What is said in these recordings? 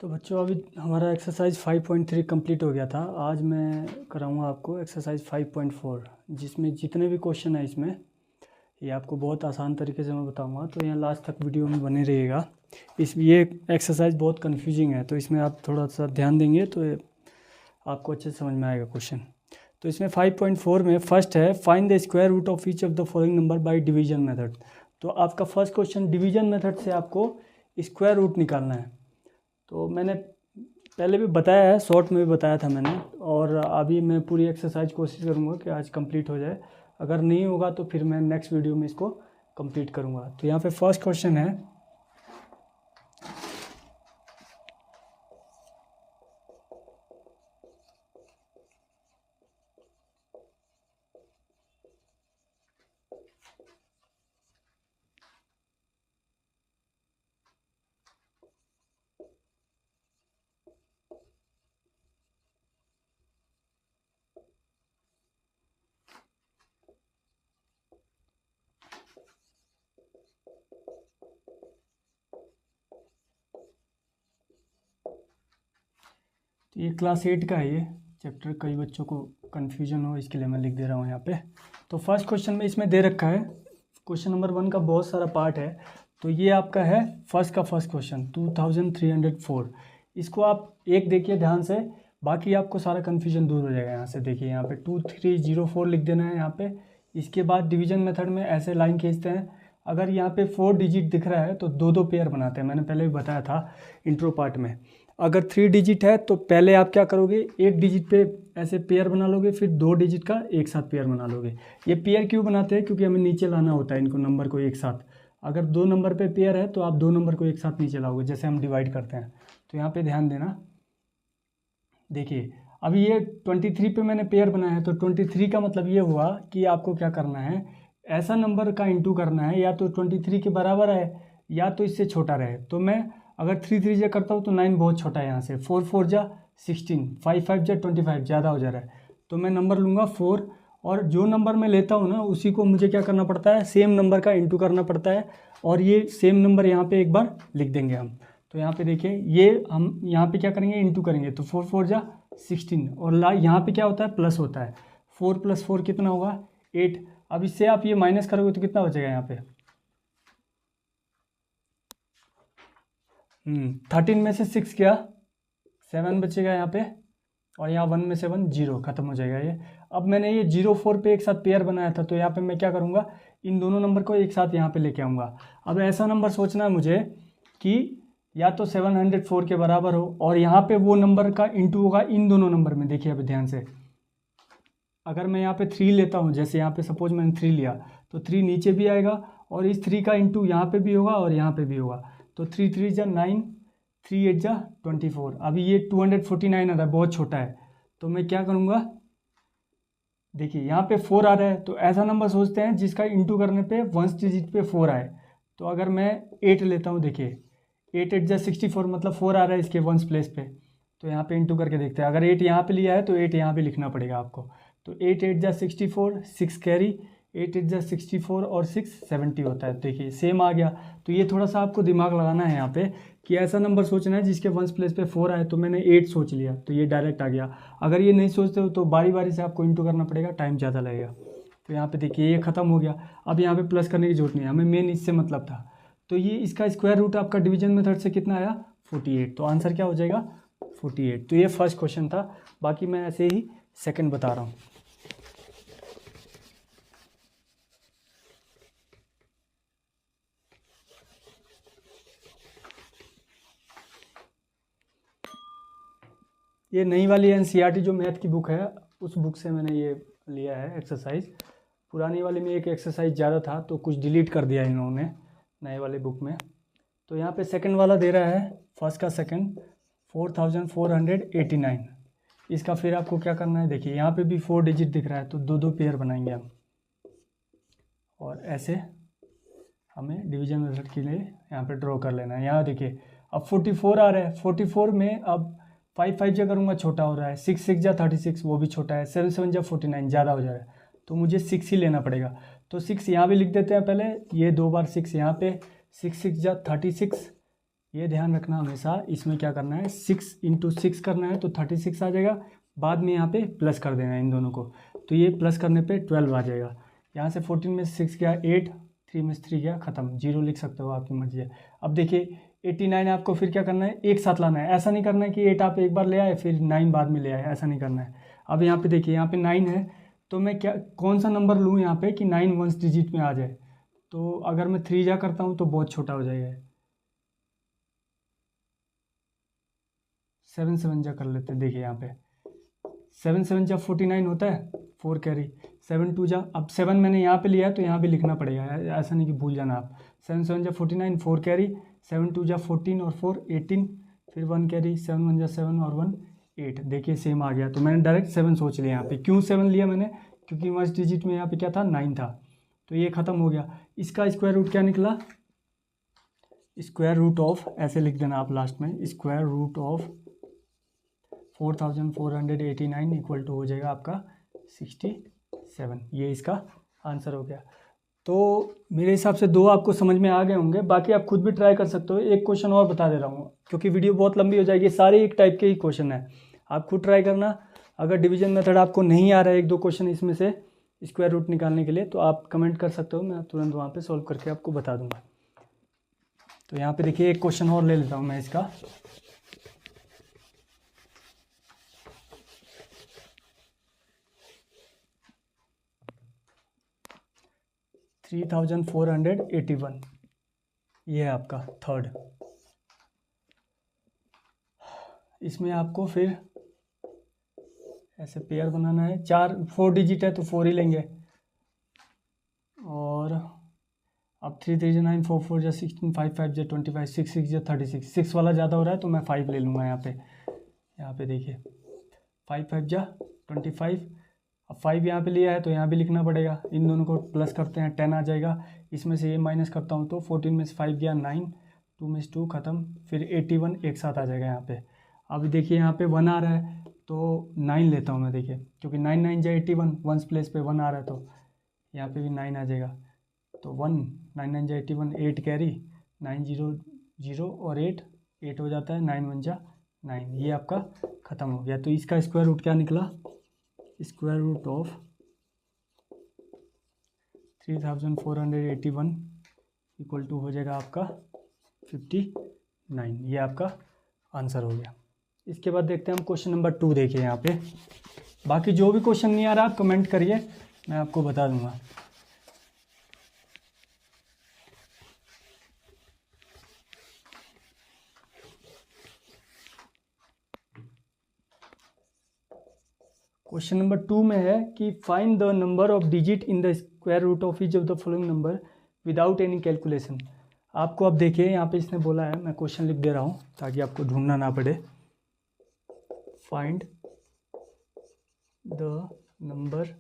तो बच्चों अभी हमारा एक्सरसाइज 5.3 कंप्लीट हो गया था। आज मैं कराऊंगा आपको एक्सरसाइज 5.4, जिसमें जितने भी क्वेश्चन है इसमें ये आपको बहुत आसान तरीके से मैं बताऊंगा, तो यहाँ लास्ट तक वीडियो में बने रहिएगा। ये एक्सरसाइज बहुत कंफ्यूजिंग है, तो इसमें आप थोड़ा सा ध्यान देंगे तो आपको अच्छे से समझ में आएगा क्वेश्चन। तो इसमें 5.4 में फर्स्ट है, find the square root of each of the following number by division method. तो आपका फर्स्ट क्वेश्चन डिवीजन मेथड से आपको स्क्वायर रूट निकालना है। तो मैंने पहले भी बताया है, शॉर्ट में भी बताया था मैंने, और अभी मैं पूरी एक्सरसाइज कोशिश करूँगा कि आज कंप्लीट हो जाए। अगर नहीं होगा तो फिर मैं नेक्स्ट वीडियो में इसको कंप्लीट करूँगा। तो यहाँ पे फर्स्ट क्वेश्चन है, तो ये क्लास 8 का है ये चैप्टर। कई बच्चों को कन्फ्यूजन हो इसके लिए मैं लिख दे रहा हूँ यहाँ पे। तो फर्स्ट क्वेश्चन में इसमें दे रखा है, क्वेश्चन नंबर 1 का बहुत सारा पार्ट है। तो ये आपका है फर्स्ट क्वेश्चन 2304। इसको आप एक देखिए ध्यान से, बाकी आपको सारा कन्फ्यूजन दूर हो जाएगा। यहाँ से देखिए, यहाँ पे 2304 लिख देना है यहाँ पे। इसके बाद डिवीजन मेथड में ऐसे लाइन खींचते हैं। अगर यहाँ पे 4 डिजिट दिख रहा है तो दो दो पेयर बनाते हैं, मैंने पहले भी बताया था इंट्रो पार्ट में। अगर 3 डिजिट है तो पहले आप क्या करोगे, एक डिजिट पे ऐसे पेयर बना लोगे, फिर 2 डिजिट का एक साथ पेयर बना लोगे। ये पेयर क्यों बनाते हैं, क्योंकि हमें नीचे लाना होता है इनको, नंबर को एक साथ। अगर 2 नंबर पे पेयर है तो आप 2 नंबर को एक साथ नीचे लाओगे, जैसे हम डिवाइड करते हैं। तो यहाँ पे ध्यान देना। देखिए अभी ये 23 पे मैंने पेयर बनाया है, तो 23 का मतलब ये हुआ कि आपको क्या करना है, ऐसा नंबर का इंटू करना है, या तो 23 के बराबर है या तो इससे छोटा रहे। तो मैं अगर 3 3 जा करता हूँ तो 9 बहुत छोटा है यहाँ से, 4 4 जा 16, 5 5 जा 25, ज़्यादा हो जा रहा है। तो मैं नंबर लूँगा 4, और जो नंबर मैं लेता हूँ ना उसी को मुझे क्या करना पड़ता है, सेम नंबर का इंटू करना पड़ता है। और ये सेम नंबर यहाँ पे एक बार लिख देंगे हम। तो यहाँ पे देखिए, ये हम यहाँ पे क्या करेंगे, इंटू करेंगे। तो 4 4 जा 16, और यहाँ पे क्या होता है, प्लस होता है। 4 + 4 कितना होगा, 8। अब इससे आप ये माइनस करोगे तो कितना बचेगा यहाँ पे, 13 में से 6 गया, 7 बचेगा यहाँ पे, और यहाँ 1 में से 1 0, खत्म हो जाएगा ये। अब मैंने ये 0 4 पे एक साथ पेयर बनाया था, तो यहाँ पे मैं क्या करूँगा, इन दोनों नंबर को एक साथ यहाँ पे लेके आऊँगा। अब ऐसा नंबर सोचना है मुझे कि या तो 704 के बराबर हो, और यहाँ पे वो नंबर का इंटू होगा इन दोनों नंबर में। देखिए अभी ध्यान से, अगर मैं यहाँ पे 3 लेता हूँ, जैसे यहाँ पे सपोज मैंने 3 लिया, तो 3 नीचे भी आएगा, और इस 3 का इंटू यहाँ पे भी होगा और यहाँ पे भी होगा। तो 3 3 जा 9, 3 8 जा 24। अभी ये 249 आ रहा है, बहुत छोटा है। तो मैं क्या करूँगा, देखिए यहाँ पे 4 आ रहा है, तो ऐसा नंबर सोचते हैं जिसका इंटू करने पे 1 डिजिट पे 4 आए। तो अगर मैं 8 लेता हूँ, देखिए 8 8 जा 64, मतलब 4 आ रहा है इसके 1 प्लेस पे। तो यहाँ पे इंटू करके देखते हैं, अगर 8 यहाँ पे लिया है तो 8 यहाँ पे लिखना पड़ेगा आपको। तो 8 8 जा 64, 6 कैरी, 8 8 जा 64 और 6 70 होता है। देखिए सेम आ गया। तो ये थोड़ा सा आपको दिमाग लगाना है यहाँ पे, कि ऐसा नंबर सोचना है जिसके 1 प्लेस पे 4 आए। तो मैंने 8 सोच लिया, तो ये डायरेक्ट आ गया। अगर ये नहीं सोचते हो तो बारी बारी से आपको इंटू करना पड़ेगा, टाइम ज़्यादा लगेगा। तो यहाँ पे देखिए ये खत्म हो गया। अब यहाँ पे प्लस करने की जरूरत नहीं है, हमें मेन इससे मतलब था। तो ये इसका स्क्वायर रूट आपका डिवीजन मेथड से कितना आया, 48। तो आंसर क्या हो जाएगा, 48। तो ये फर्स्ट क्वेश्चन था, बाकी मैं ऐसे ही सेकंड बता रहा हूँ। ये नई वाली एनसीईआरटी जो मैथ की बुक है, उस बुक से मैंने ये लिया है एक्सरसाइज। पुरानी वाली में एक एक्सरसाइज ज़्यादा था तो कुछ डिलीट कर दिया इन्होंने नए वाले बुक में। तो यहाँ पे सेकंड वाला दे रहा है, फर्स्ट का सेकंड 4489। इसका फिर आपको क्या करना है, देखिए यहाँ पे भी 4 डिजिट दिख रहा है, तो दो दो पेयर बनाएंगे हम, और ऐसे हमें डिवीजन मेथड के लिए यहाँ पे ड्रॉ कर लेना है। यहाँ देखिए अब 44 आ रहा है, 44 में अब 5 5 जा करूँगा, छोटा हो रहा है। 6 6 जा 36, वो भी छोटा है। 7 7 जा 49, ज़्यादा हो जा रहा है। तो मुझे 6 ही लेना पड़ेगा। तो 6 यहाँ भी लिख देते हैं पहले, ये 2 बार 6 यहाँ पे, 6 6 जा 36, ये ध्यान रखना हमेशा, इसमें क्या करना है 6 इंटू 6 करना है तो 36 आ जाएगा, बाद में यहाँ पे प्लस कर देना है इन दोनों को, तो ये प्लस करने पे 12 आ जाएगा। यहाँ से 14 में 6 गया 8, 3 में 3 गया, ख़त्म, 0 लिख सकते हो, आपकी मर्जी है। अब देखिए 89 आपको फिर क्या करना है, एक साथ लाना है, ऐसा नहीं करना है कि 8 आप एक बार ले आए फिर 9 बाद में ले आए, ऐसा नहीं करना है। अब यहाँ पे देखिए, यहाँ पे 9 है तो मैं क्या कौन सा नंबर लूँ यहाँ पे कि 9 वंस डिजिट में आ जाए, तो अगर मैं 3 जा करता हूँ तो बहुत छोटा हो जाएगा, 7 7 जा कर लेते हैं। देखिए यहाँ पे 7 7 जा 49 होता है, 4 कैरी, 7 2 जा, अब 7 मैंने यहाँ पे लिया है तो यहाँ भी लिखना पड़ेगा, ऐसा नहीं कि भूल जाना आप। 7 7 जा 49, 4 कैरी, 7 2 जा 14 और 4 18, फिर 1 कैरी, 7 1 जा 7 और 1 8। देखिए सेम आ गया, तो मैंने डायरेक्ट 7 सोच लिया यहाँ पे। क्यों 7 लिया मैंने, क्योंकि फर्स्ट डिजिट में यहाँ पे क्या था 9 था, तो ये ख़त्म हो गया। इसका स्क्वायर रूट क्या निकला, स्क्वायर रूट ऑफ, ऐसे लिख देना आप लास्ट में, square root of 4489 equal to हो जाएगा आपका 67। ये इसका आंसर हो गया। तो मेरे हिसाब से 2 आपको समझ में आ गए होंगे, बाकी आप खुद भी ट्राई कर सकते हो। एक क्वेश्चन और बता दे रहा हूँ क्योंकि वीडियो बहुत लंबी हो जाएगी, सारे एक टाइप के ही क्वेश्चन है, आप खुद ट्राई करना। अगर डिवीजन मेथड आपको नहीं आ रहा है 1-2 क्वेश्चन इसमें से स्क्वायर रूट निकालने के लिए, तो आप कमेंट कर सकते हो, मैं तुरंत वहाँ पे सॉल्व करके आपको बता दूंगा। तो यहाँ पे देखिए एक क्वेश्चन और ले लेता हूँ मैं इसका। $3481, ये है आपका थर्ड। इसमें आपको फिर ऐसे पेयर बनाना है, 4 डिजिट है तो 4 ही लेंगे, और अब 3 3 9, 4 4 जा 16, 5 5 जा 25, 6 6 जा 36, 6 वाला ज़्यादा हो रहा है तो मैं 5 ले लूँगा यहाँ पे। यहाँ पे देखिए 5 5 जा 25, अब 5 यहाँ पे लिया है तो यहाँ भी लिखना पड़ेगा, इन दोनों को प्लस करते हैं 10 आ जाएगा, इसमें से ये माइनस करता हूँ तो 14 में से 5 गया 9, 2 में से 2 ख़त्म, फिर 81 एक साथ आ जाएगा यहाँ पे। अब देखिए यहाँ पे 1 आ रहा है तो 9 लेता हूँ मैं, देखिए क्योंकि 9 9 जा 81, वंस प्लेस पे 1 आ रहा है तो यहाँ पे भी 9 आ जाएगा, तो 1 9 9 जा 81, 8 कैरी, 9 0 0 और 8 हो जाता है, 9 1 जा 9, ये आपका ख़त्म हो गया। तो इसका स्क्वायर रूट क्या निकला, square root of 3481 equal to हो जाएगा आपका 59, ये आपका आंसर हो गया। इसके बाद देखते हैं हम क्वेश्चन नंबर 2। देखिए यहाँ पे, बाकी जो भी क्वेश्चन नहीं आ रहा आप कमेंट करिए, मैं आपको बता दूंगा। क्वेश्चन नंबर 2 में है कि find the number of digit in the square root of each of the following number without any calculation. आपको अब देखिए यहाँ पे इसने बोला है, मैं क्वेश्चन लिख दे रहा हूँ ताकि आपको ढूंढना ना पड़े। फाइंड द नंबर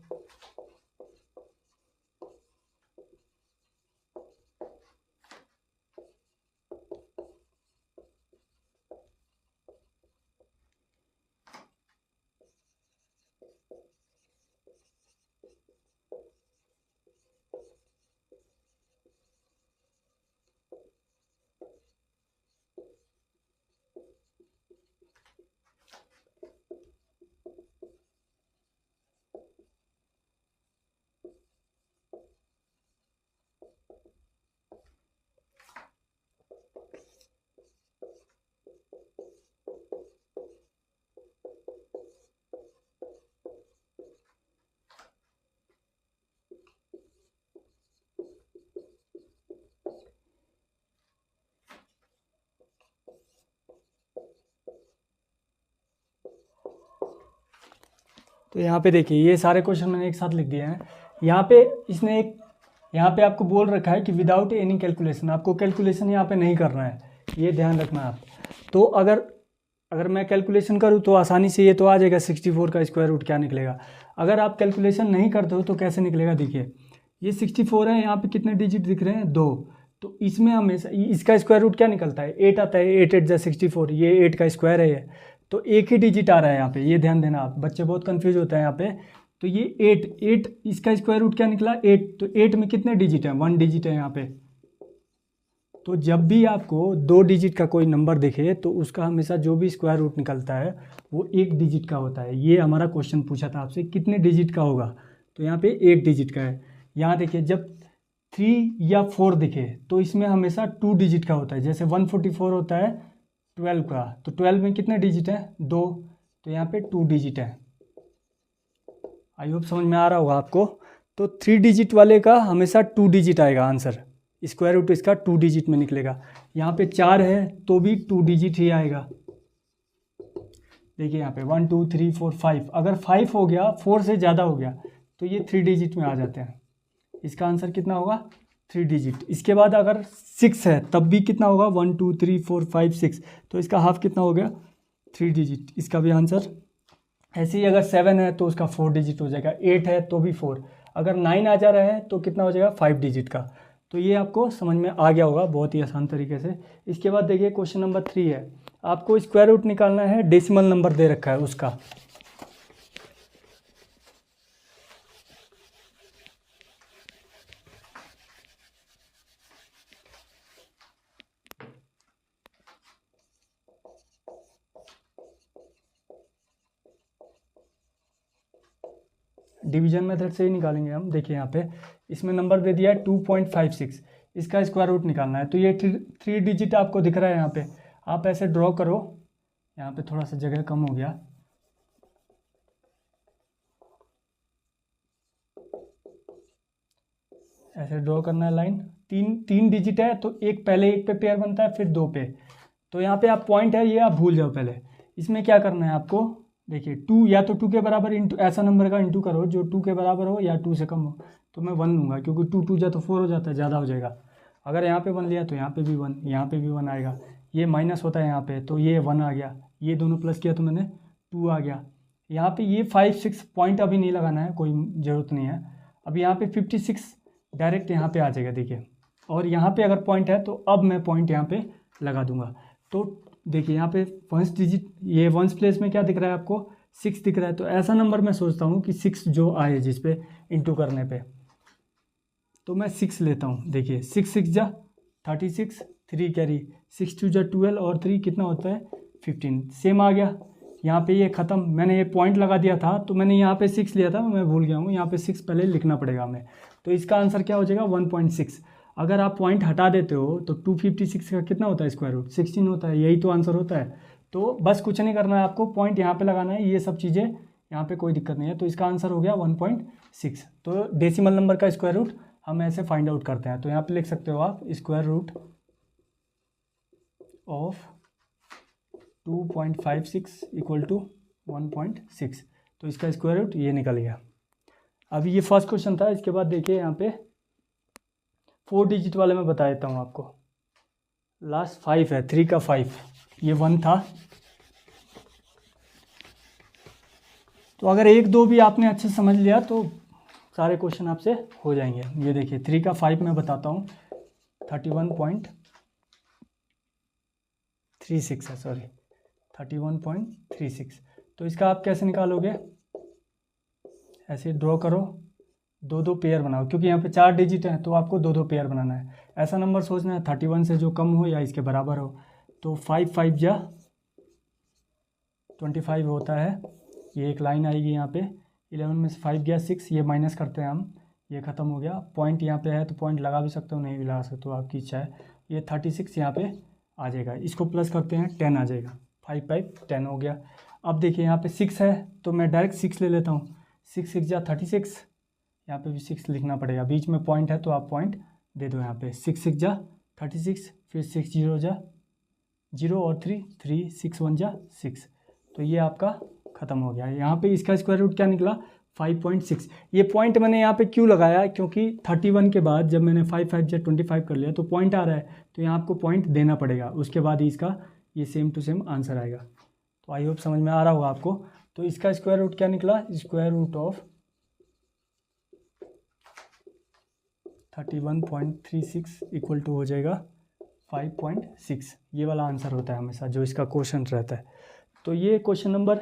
तो यहाँ पे देखिए ये सारे क्वेश्चन मैंने एक साथ लिख दिए हैं। यहाँ पे इसने एक यहाँ पे आपको बोल रखा है कि विदाउट एनी कैलकुलेशन, आपको कैलकुलेशन यहाँ पे नहीं करना है, ये ध्यान रखना आप। तो अगर मैं कैलकुलेशन करूँ तो आसानी से ये तो आ जाएगा 64 का स्क्वायर रूट क्या निकलेगा। अगर आप कैलकुलेशन नहीं करते हो तो कैसे निकलेगा, देखिए ये 64 है, यहाँ पे कितने डिजिट दिख रहे हैं 2, तो इसमें हमेशा इसका स्क्वायर रूट क्या निकलता है 8 आता है, 8 8 जा 64, ये 8 का स्क्वायर है ये, तो एक ही डिजिट आ रहा है यहाँ पे, ये ध्यान देना आप, बच्चे बहुत कंफ्यूज होते हैं यहाँ पे। तो ये 8 इसका स्क्वायर रूट क्या निकला 8, तो 8 में कितने डिजिट हैं 1 डिजिट है यहाँ पे, तो जब भी आपको 2 डिजिट का कोई नंबर दिखे तो उसका हमेशा जो भी स्क्वायर रूट निकलता है वो 1 डिजिट का होता है। ये हमारा क्वेश्चन पूछा था आपसे कितने डिजिट का होगा, तो यहाँ पे 1 डिजिट का है। यहाँ देखिए जब 3 या 4 दिखे तो इसमें हमेशा 2 डिजिट का होता है। जैसे 144 होता है 12 का, तो 12 में कितने डिजिट है 2, तो यहाँ पे 2 डिजिट है। आई होप समझ में आ रहा होगा आपको। तो 3 डिजिट वाले का हमेशा 2 डिजिट आएगा आंसर, स्क्वायर रूट इसका 2 डिजिट में निकलेगा। यहाँ पे 4 है तो भी 2 डिजिट ही आएगा। देखिए यहाँ पे 1 2 3 4 5, अगर 5 हो गया 4 से ज़्यादा हो गया तो ये 3 डिजिट में आ जाते हैं। इसका आंसर कितना होगा 3 डिजिट। इसके बाद अगर 6 है तब भी कितना होगा 1 2 3 4 5 6, तो इसका हाफ कितना हो गया 3 डिजिट, इसका भी आंसर। ऐसे ही अगर 7 है तो उसका 4 डिजिट हो जाएगा, 8 है तो भी 4, अगर 9 आ जा रहा है तो कितना हो जाएगा 5 डिजिट का। तो ये आपको समझ में आ गया होगा बहुत ही आसान तरीके से। इसके बाद देखिए क्वेश्चन नंबर 3 है, आपको स्क्वायर रूट निकालना है, डेसिमल नंबर दे रखा है उसका। डिवीजन मेथड से ही निकालेंगे हम। देखिए यहाँ पे इसमें नंबर दे दिया है 2.56, इसका स्क्वायर रूट निकालना है। तो ये 3 डिजिट आपको दिख रहा है यहाँ पे, आप ऐसे ड्रॉ करो। यहाँ पे थोड़ा सा जगह कम हो गया, ऐसे ड्रॉ करना है लाइन। 3 डिजिट है तो एक पहले एक पे पेयर बनता है फिर 2 पे। तो यहाँ पे आप पॉइंट है ये आप भूल जाओ पहले। इसमें क्या करना है आपको, देखिए 2 या तो 2 के बराबर इंटू ऐसा नंबर का इंटू करो जो 2 के बराबर हो या 2 से कम हो। तो मैं 1 लूँगा क्योंकि 2 2 जा तो 4 हो जाता है, ज़्यादा हो जाएगा। अगर यहाँ पे 1 लिया तो यहाँ पे भी 1, यहाँ पे भी 1 आएगा। ये माइनस होता है यहाँ पे तो ये 1 आ गया, ये दोनों प्लस किया तो मैंने 2 आ गया। यहाँ पे ये 5 6 पॉइंट अभी नहीं लगाना है, कोई ज़रूरत नहीं है। अब यहाँ पे 56 डायरेक्ट यहाँ पे आ जाएगा देखिए, और यहाँ पे अगर पॉइंट है तो अब मैं पॉइंट यहाँ पे लगा दूंगा। तो देखिए यहाँ पे वंस डिजिट, ये वंस प्लेस में क्या दिख रहा है आपको 6 दिख रहा है। तो ऐसा नंबर मैं सोचता हूँ कि 6 जो आए जिस पे इंटू करने पे, तो मैं 6 लेता हूँ। देखिए 6 6 जा 36, 3 कैरी, 6 2 जा 12 और 3 कितना होता है 15, सेम आ गया। यहाँ पे ये ख़त्म, मैंने ये पॉइंट लगा दिया था तो मैंने यहाँ पे 6 लिया था, मैं भूल गया हूँ, यहाँ पे 6 पहले लिखना पड़ेगा हमें। तो इसका आंसर क्या हो जाएगा 1.6। अगर आप पॉइंट हटा देते हो तो 256 का कितना होता है स्क्वायर रूट 16 होता है, यही तो आंसर होता है। तो बस कुछ नहीं करना है आपको, पॉइंट यहाँ पे लगाना है, ये सब चीज़ें यहाँ पे कोई दिक्कत नहीं है। तो इसका आंसर हो गया 1.6। तो डेसिमल नंबर का स्क्वायर रूट हम ऐसे फाइंड आउट करते हैं। तो यहाँ पे लिख सकते हो आप square root of 2.56 equal to 1.6। तो इसका स्क्वायर रूट ये निकल गया। अभी ये फर्स्ट क्वेश्चन था। इसके बाद देखिए यहाँ पे 4 डिजिट वाले में बता देता हूँ आपको। लास्ट 5 है, 3 का 5, ये 1 था। तो अगर 1 2 भी आपने अच्छे से समझ लिया तो सारे क्वेश्चन आपसे हो जाएंगे। ये देखिए 3 का 5 मैं बताता हूँ, 31.36 है, सॉरी 31.36। तो इसका आप कैसे निकालोगे, ऐसे ड्रॉ करो, 2 2 पेयर बनाओ, क्योंकि यहाँ पे 4 डिजिट है तो आपको 2 2 पेयर बनाना है। ऐसा नंबर सोचना है 31 से जो कम हो या इसके बराबर हो। तो 5 5 जा 25 होता है, ये एक लाइन आएगी यहाँ पे। 11 में से 5 गया 6, ये माइनस करते हैं हम, ये ख़त्म हो गया। पॉइंट यहाँ पे है तो पॉइंट लगा भी सकते हो, नहीं भी लगा सकते हो, आपकी इच्छा है। ये 36 यहाँ पे आ जाएगा, इसको प्लस करते हैं 10 आ जाएगा, 5 5 10 हो गया। अब देखिए यहाँ पे 6 है तो मैं डायरेक्ट 6 ले लेता हूँ, 6 6 जा 36, यहाँ पे भी 6 लिखना पड़ेगा, बीच में पॉइंट है तो आप पॉइंट दे दो यहाँ पे। 6 6 जा 36, फिर 6 0 जा 0 और 3 3, 6 1 जा 6। तो ये आपका ख़त्म हो गया। यहाँ पे इसका स्क्वायर रूट क्या निकला 5.6। ये पॉइंट मैंने यहाँ पे क्यों लगाया, क्योंकि 31 के बाद जब मैंने 5 5 जा 25 कर लिया तो पॉइंट आ रहा है, तो यहाँ आपको पॉइंट देना पड़ेगा, उसके बाद ही इसका ये सेम टू सेम आंसर आएगा। तो आई होप समझ में आ रहा होगा आपको। तो इसका स्क्वायर रूट क्या निकला, square root of 31.36 equal to हो जाएगा 5.6। ये वाला आंसर होता है हमेशा जो इसका क्वेश्चन रहता है। तो ये क्वेश्चन नंबर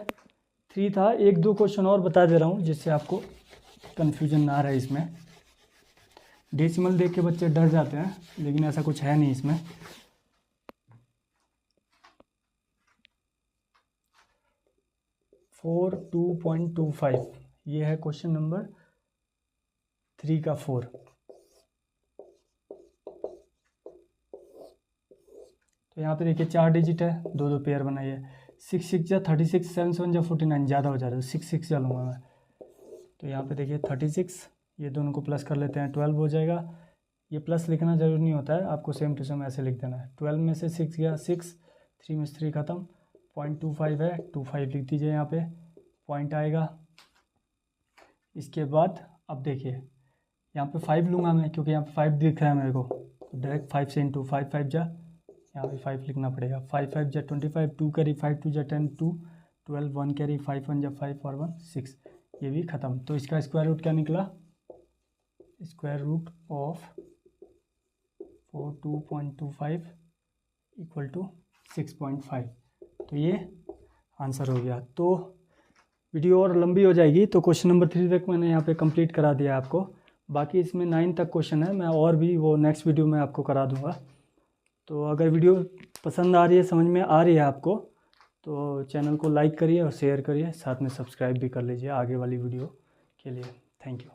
3 था। 1 2 क्वेश्चन और बता दे रहा हूँ जिससे आपको कन्फ्यूजन ना रहे इसमें। डेसिमल देख के बच्चे डर जाते हैं, लेकिन ऐसा कुछ है नहीं इसमें। फोर 2.25 ये है क्वेश्चन नंबर 3 का 4। तो यहाँ पे देखिए 4 डिजिट है, 2 पेयर बनाइए। 6 6 जा 36, 7 7 जा 49, ज़्यादा हो जा रहा है, 6 6 जा लूँगा मैं। तो यहाँ पे देखिए 36, ये दोनों को प्लस कर लेते हैं, 12 हो जाएगा। ये प्लस लिखना ज़रूरी नहीं होता है, आपको सेम टू सेम ऐसे लिख देना है। 12 में से 6 गया 6, 3 में से 3 खत्म, 0.25 है, 25 लिख दीजिए यहाँ पे, पॉइंट आएगा। इसके बाद अब देखिए यहाँ पे 5 लूँगा मैं, क्योंकि यहाँ पे 5 दिख रहा है मेरे को, तो डायरेक्ट 5 से इंटू 5 5 जा, यहाँ पे 5 लिखना पड़ेगा। 5 5 जा 25, 2 कैरी 5 2 जा 10, 2 12, 1 कैरी 5 1 जा 5 और 1 6, ये भी ख़त्म। तो इसका स्क्वायर रूट क्या निकला? Square root of 42.25 equal to 6.5। तो ये आंसर हो गया। तो वीडियो और लंबी हो जाएगी, तो क्वेश्चन नंबर 3 तक मैंने यहाँ पे कंप्लीट करा दिया आपको। बाकी इसमें 9 तक क्वेश्चन है, मैं और भी वो नेक्स्ट वीडियो में आपको करा दूँगा। तो अगर वीडियो पसंद आ रही है, समझ में आ रही है आपको, तो चैनल को लाइक करिए और शेयर करिए, साथ में सब्सक्राइब भी कर लीजिए आगे वाली वीडियो के लिए। Thank you.